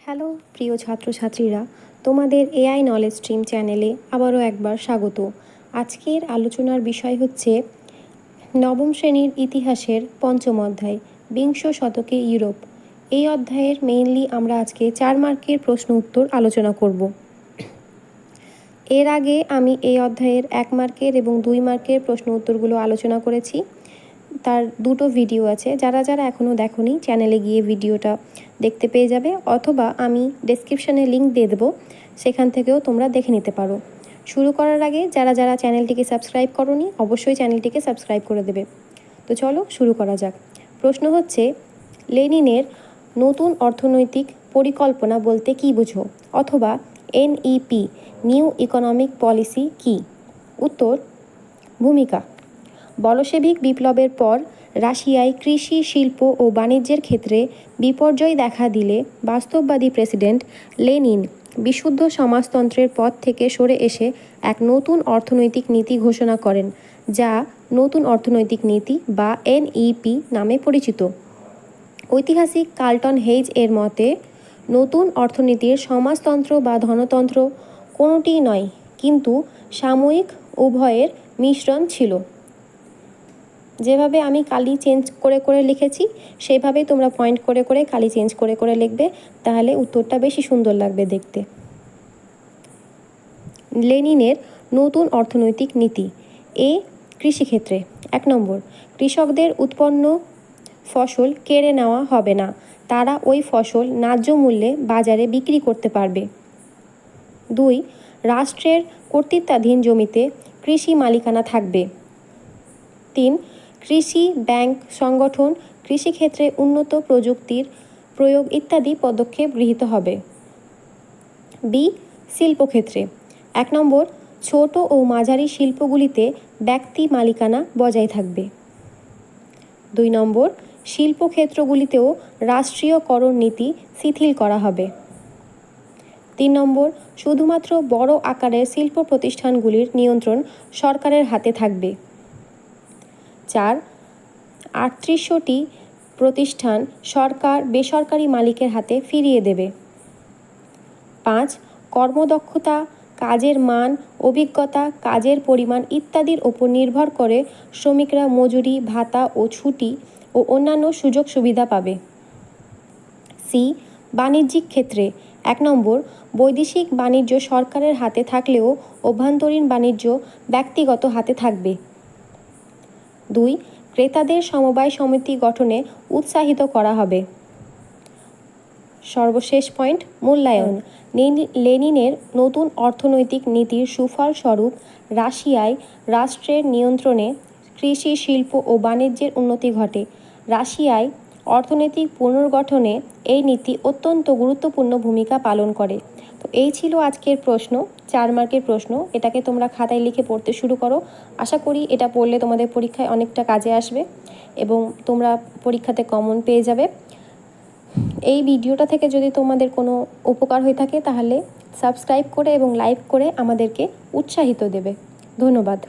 Hello প্রিয় ছাত্রছাত্রীরা, তোমাদের এআই নলেজ স্ট্রিম চ্যানেলে আবারও একবার স্বাগত। আজকের আলোচনার বিষয় হচ্ছে নবম শ্রেণীর ইতিহাসের পঞ্চম অধ্যায়, বিংশ শতকে ইউরোপ। এই অধ্যায়ের মেইনলি আমরা আজকে 4 মার্কের প্রশ্ন উত্তর আলোচনা করব। এর আগে আমি এই অধ্যায়ের 1 মার্কের এবং 2 মার্কের প্রশ্ন উত্তরগুলো আলোচনা করেছি। তার দুটো ভিডিও আছে, যারা এখনও দেখোনি চ্যানেলে গিয়ে ভিডিওটা দেখতে পেয়ে যাবে, অথবা আমি ডেসক্রিপশানে লিঙ্ক দিয়ে দেবো, সেখান থেকেও তোমরা দেখে নিতে পারো। শুরু করার আগে যারা চ্যানেলটিকে সাবস্ক্রাইব করোনি অবশ্যই চ্যানেলটিকে সাবস্ক্রাইব করে দেবে। তো চলো শুরু করা যাক। প্রশ্ন হচ্ছে, লেনিনের নতুন অর্থনৈতিক পরিকল্পনা বলতে কী বোঝো, অথবা এনইপি নিউ ইকোনমিক পলিসি কী? উত্তর, ভূমিকা। বলশেভিক বিপ্লবের পর রাশিয়ায় কৃষি, শিল্প ও বাণিজ্যের ক্ষেত্রে বিপর্যয় দেখা দিলে বাস্তববাদী প্রেসিডেন্ট লেনিন বিশুদ্ধ সমাজতন্ত্রের পথ থেকে সরে এসে এক নতুন অর্থনৈতিক নীতি ঘোষণা করেন, যা নতুন অর্থনৈতিক নীতি বা এনইপি নামে পরিচিত। ঐতিহাসিক কার্লটন হেইজ এর মতে, নতুন অর্থনীতির সমাজতন্ত্র বা ধনতন্ত্র কোনোটিই নয়, কিন্তু সাময়িক উভয়ের মিশ্রণ ছিল। যেভাবে আমি কালি চেঞ্জ করে লিখেছি সেভাবেই তোমরা পয়েন্ট করে কালি চেঞ্জ করে লিখবে, তাহলে উত্তরটা বেশি সুন্দর লাগবে দেখতে। লেনিনের নতুন অর্থনৈতিক নীতি। কৃষিক্ষেত্রে 1 নম্বর, কৃষকদের উৎপন্ন ফসল কেড়ে নেওয়া হবে না, তারা ওই ফসল ন্যায্য মূল্যে বাজারে বিক্রি করতে পারবে। 2, রাষ্ট্রের কর্তৃত্বাধীন জমিতে কৃষি মালিকানা থাকবে। 3, কৃষি ব্যাংক সংগঠন, কৃষিক্ষেত্রে উন্নত প্রযুক্তির প্রয়োগ ইত্যাদি পদক্ষেপ গৃহীত হবে। শিল্পক্ষেত্রে 1 নম্বর, ছোট ও মাঝারি শিল্পগুলিতে ব্যক্তি মালিকানা বজায় থাকবে। 2 নম্বর, শিল্পক্ষেত্রগুলিতেও রাষ্ট্রীয়করণ নীতি শিথিল করা হবে। 3 নম্বর, শুধুমাত্র বড় আকারের শিল্প প্রতিষ্ঠানগুলির নিয়ন্ত্রণ সরকারের হাতে থাকবে। 4, 38টি প্রতিষ্ঠান সরকার বেসরকারি মালিকের হাতে ফিরিয়ে দেবে। 5, কর্মদক্ষতা, কাজের মান, অভিজ্ঞতা, কাজের পরিমাণ ইত্যাদির ওপর নির্ভর করে শ্রমিকরা মজুরি, ভাতা ও ছুটি ও অন্যান্য সুযোগ সুবিধা পাবে। বাণিজ্যিক ক্ষেত্রে 1 নম্বর, বৈদেশিক বাণিজ্য সরকারের হাতে থাকলেও অভ্যন্তরীণ বাণিজ্য ব্যক্তিগত হাতে থাকবে। 2, ক্রেতাদের সমবায় সমিতি গঠনে উৎসাহিত করা হবে। সর্বশেষ পয়েন্ট, মূল্যায়ন। লেনিনের নতুন অর্থনৈতিক নীতির সুফল স্বরূপ রাশিয়ায় রাষ্ট্রের নিয়ন্ত্রণে কৃষি, শিল্প ও বাণিজ্যের উন্নতি ঘটে। রাশিয়ায় অর্থনৈতিক পুনর্গঠনে এই নীতি অত্যন্ত গুরুত্বপূর্ণ ভূমিকা পালন করে। তো এই ছিল আজকের প্রশ্ন, 4 মার্কের প্রশ্ন। এটাকে তোমরা খাতায় লিখে পড়তে শুরু করো। আশা করি এটা পড়লে তোমাদের পরীক্ষায় অনেকটা কাজে আসবে এবং তোমরা পরীক্ষাতে কমন পেয়ে যাবে। এই ভিডিওটা থেকে যদি তোমাদের কোনো উপকার হয়ে থাকে তাহলে সাবস্ক্রাইব করে এবং লাইক করে আমাদেরকে উৎসাহিত দেবে। ধন্যবাদ।